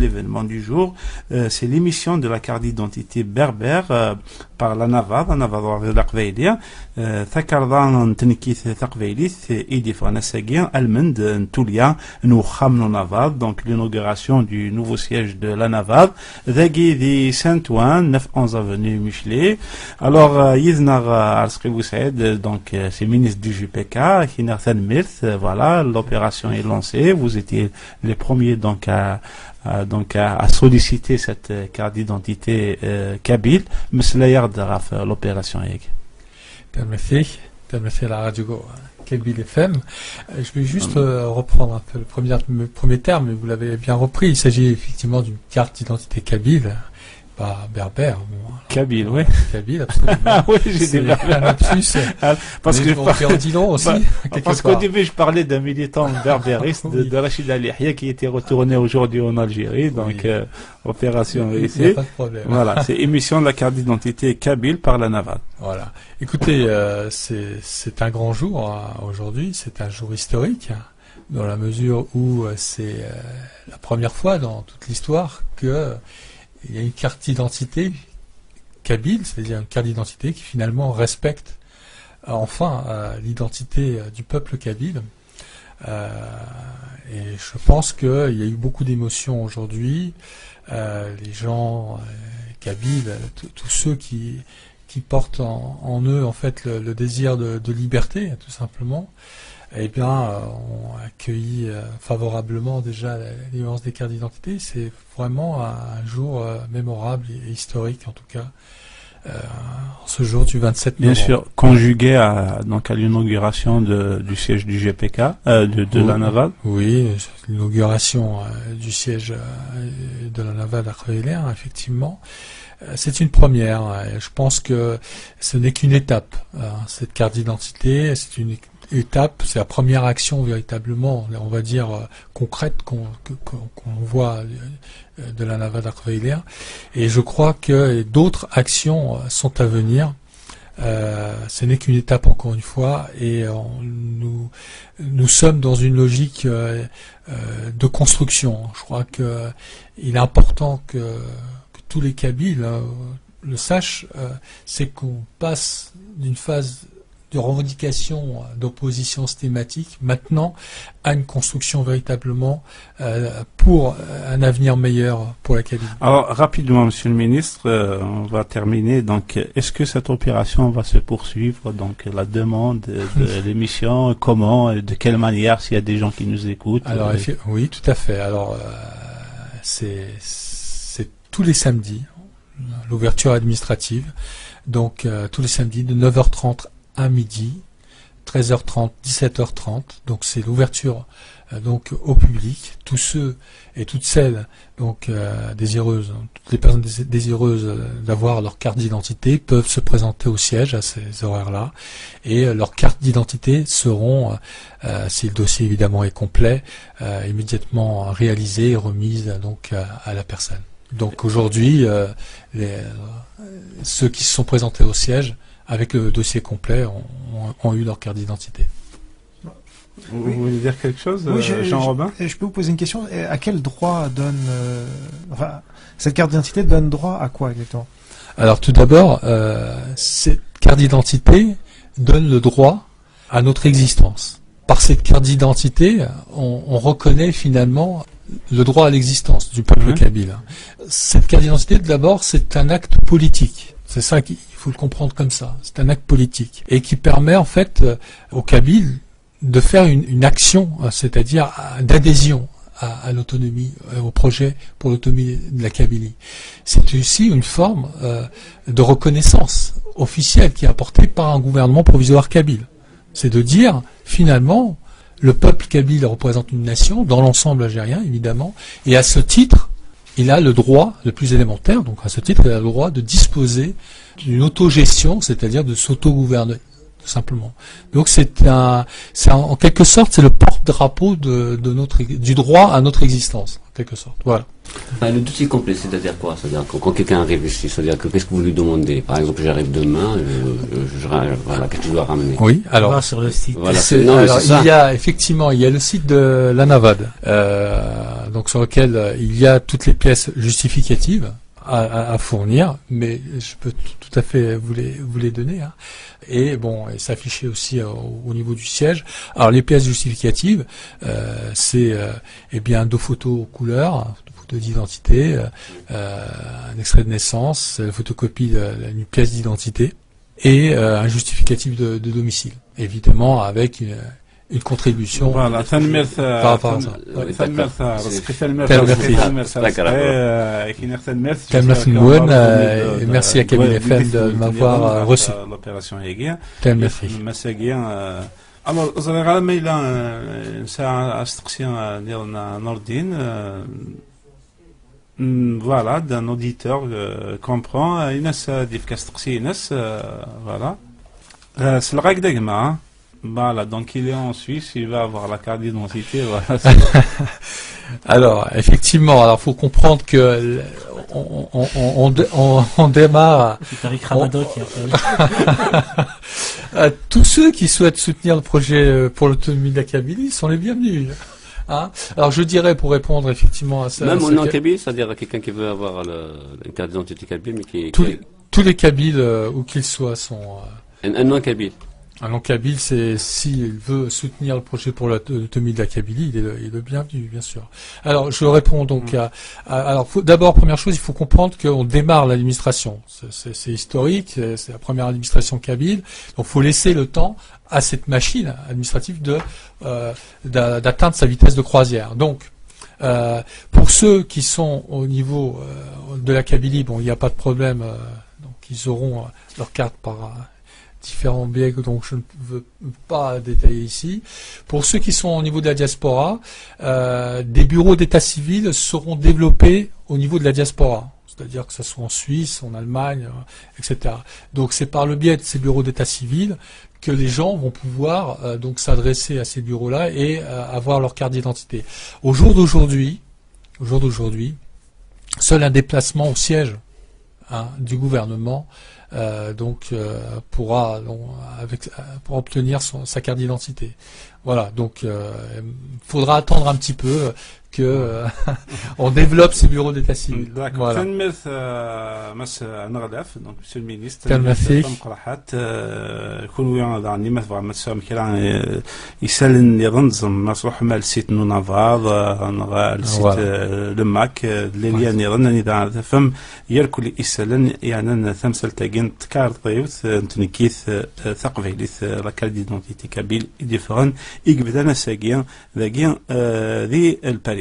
l'événement du jour. C'est l'émission de la carte d'identité berbère par la NAVAD القبايلية. ثكرنا تنكيث ثقبيليث إيدي فانا ساقيا المند نتوليا نوخام نافاد. Donc l'inauguration du nouveau siège de la NAVAD. ذاقي ذي Saint-Ouen, 9-11 avenue Michelet. Alors يذنا عرسقي بوسعيد, donc c'est ministre du JPK, Hina Thanmirth. Voilà, l'opération est lancée. Vous étiez les premiers donc à solliciter cette carte d'identité kabyle. Monsieur Yard l'opération avec. Permettez la radio Kabyle FM. Je vais juste reprendre un peu le premier terme, mais vous l'avez bien repris. Il s'agit effectivement d'une carte d'identité kabyle, pas berbère. Bon, Kabyle, oui. Kabyle, absolument. Oui, j'ai des un lapsus. Parce que on dit non aussi. Parce qu'au début, je parlais d'un militant berbériste de Rachid Alihia qui était retourné aujourd'hui en Algérie. Donc, opération réussie. Il n'y a pas de problème. Voilà, c'est émission de la carte d'identité kabyle par la NAVAD. Voilà. Écoutez, c'est un grand jour aujourd'hui. C'est un jour historique, dans la mesure où c'est la première fois dans toute l'histoire que il y a une carte d'identité kabyle, c'est-à-dire une carte d'identité qui finalement respecte enfin l'identité du peuple kabyle. Et je pense qu'il y a eu beaucoup d'émotions aujourd'hui. Les gens kabyles, tous ceux qui portent en eux en fait le désir de liberté, tout simplement, eh bien, ont accueilli favorablement déjà l'émergence des cartes d'identité. C'est vraiment un jour mémorable et historique, en tout cas, ce jour du 27 novembre. Bien sûr, conjugué à l'inauguration du siège du GPK, de la NAVAD. Oui, l'inauguration du siège de la NAVAD à Khweiler, effectivement. C'est une première. Je pense que ce n'est qu'une étape. Cette carte d'identité, c'est une étape, c'est la première action véritablement, on va dire, concrète qu'on voit de la NAVAD à Khweiler. Et je crois que d'autres actions sont à venir. Ce n'est qu'une étape, encore une fois, et nous sommes dans une logique de construction. Je crois qu'il est important que tous les Kabyles le sachent, c'est qu'on passe d'une phase de revendication, d'opposition systématique, maintenant à une construction véritablement pour un avenir meilleur pour la Kabylie. Alors, rapidement, Monsieur le Ministre, on va terminer. Donc, est-ce que cette opération va se poursuivre? Donc, la demande de l'émission, comment, de quelle manière, s'il y a des gens qui nous écoutent? Alors, oui, tout à fait. Alors, c'est tous les samedis, l'ouverture administrative. Donc, tous les samedis de 9h30 à midi, 13h30, 17h30. Donc c'est l'ouverture donc au public. Tous ceux et toutes celles donc désireuses, toutes les personnes désireuses d'avoir leur carte d'identité peuvent se présenter au siège à ces horaires-là, et leurs cartes d'identité seront, si le dossier évidemment est complet, immédiatement réalisées et remises donc à la personne. Donc aujourd'hui, ceux qui se sont présentés au siège avec le dossier complet ont eu leur carte d'identité. Vous voulez dire quelque chose, oui, Jean-Robin? Je peux vous poser une question. À quel droit donne... cette carte d'identité donne droit à quoi exactement? Alors tout d'abord, cette carte d'identité donne le droit à notre existence. Par cette carte d'identité, on reconnaît finalement le droit à l'existence du peuple kabyle. Cette carte d'identité, d'abord, c'est un acte politique. C'est ça qu'il faut le comprendre comme ça. C'est un acte politique et qui permet en fait aux Kabyles de faire une action, c'est-à-dire d'adhésion à l'autonomie, au projet pour l'autonomie de la Kabylie. C'est aussi une forme de reconnaissance officielle qui est apportée par un gouvernement provisoire kabyle. C'est de dire, finalement, le peuple kabyle représente une nation, dans l'ensemble algérien, évidemment, et à ce titre, il a le droit, le plus élémentaire, donc à ce titre, il a le droit de disposer d'une autogestion, c'est-à-dire de s'auto-gouverner tout simplement. Donc en quelque sorte, c'est le porte-drapeau de du droit à notre existence, en quelque sorte. Voilà. Le dossier complet, c'est-à-dire quoi? C'est-à-dire quand quelqu'un arrive ici, c'est-à-dire que qu'est-ce que vous lui demandez? Par exemple, j'arrive demain, voilà, qu'est-ce que je dois ramener? Oui, alors sur le site. Voilà, il y a effectivement, il y a le site de la NAVAD, donc sur lequel il y a toutes les pièces justificatives à fournir, mais je peux tout à fait vous les donner, hein. Et bon, et s'afficher aussi au niveau du siège. Alors les pièces justificatives, c'est bien 2 photos couleur, 2 photos d'identité, un extrait de naissance, la photocopie d'une pièce d'identité et un justificatif de domicile, évidemment avec une contribution Voilà, par rapport à ça. Merci à Kabyle FM de m'avoir reçu. Alors, زريغ ما إلا ساعة استقسيا ديالنا نور الدين voilà d'un auditeur comprend الناس ديف كاستقسي الناس voilà سلغاك داكما. Voilà, donc il est en Suisse, il va avoir la carte d'identité. Voilà. Alors, effectivement, alors faut comprendre que on démarre. C'est Tariq Ramadan qui appelle. Tous ceux qui souhaitent soutenir le projet pour l'autonomie de la Kabylie sont les bienvenus. Hein, alors je dirais, pour répondre effectivement à ça. Même au non-Kabyle, c'est-à-dire quelqu'un qui veut avoir une carte d'identité Kabyle, mais tous les Kabyles, où qu'ils soient, sont. Un non-Kabyle. Un non-Kabyle, c'est s'il veut soutenir le projet pour l'autonomie de la Kabylie, il est le bienvenu, bien sûr. Alors, je réponds donc alors, d'abord, première chose, il faut comprendre qu'on démarre l'administration. C'est historique, c'est la première administration kabyle. Donc, faut laisser le temps à cette machine administrative d'atteindre sa vitesse de croisière. Donc, pour ceux qui sont au niveau de la Kabylie, bon, il n'y a pas de problème. Donc, ils auront leur carte par différents biais, donc je ne veux pas détailler ici. Pour ceux qui sont au niveau de la diaspora, des bureaux d'état civil seront développés au niveau de la diaspora, c'est-à-dire que ce soit en Suisse, en Allemagne, etc. Donc c'est par le biais de ces bureaux d'état civil que les gens vont pouvoir donc s'adresser à ces bureaux-là et avoir leur carte d'identité. Au jour d'aujourd'hui, seul un déplacement au siège du gouvernement pourra pour obtenir sa carte d'identité. Voilà, donc faudra attendre un petit peu que on développe ces bureaux d'état civil. D'accord. Voilà. Donc, monsieur le ministre, يسالن ينظم مسروح مال سيت نو نافاض السيت لماك ليليان يظن اذا فهم يركل يسالن يعني ثمثل تاجين تكار طيوث تنكيث ثقفيليث لا كارت ديدونتيتي كابيل ديفرن يقبدنا ساقيا ذاقيا ذي الباري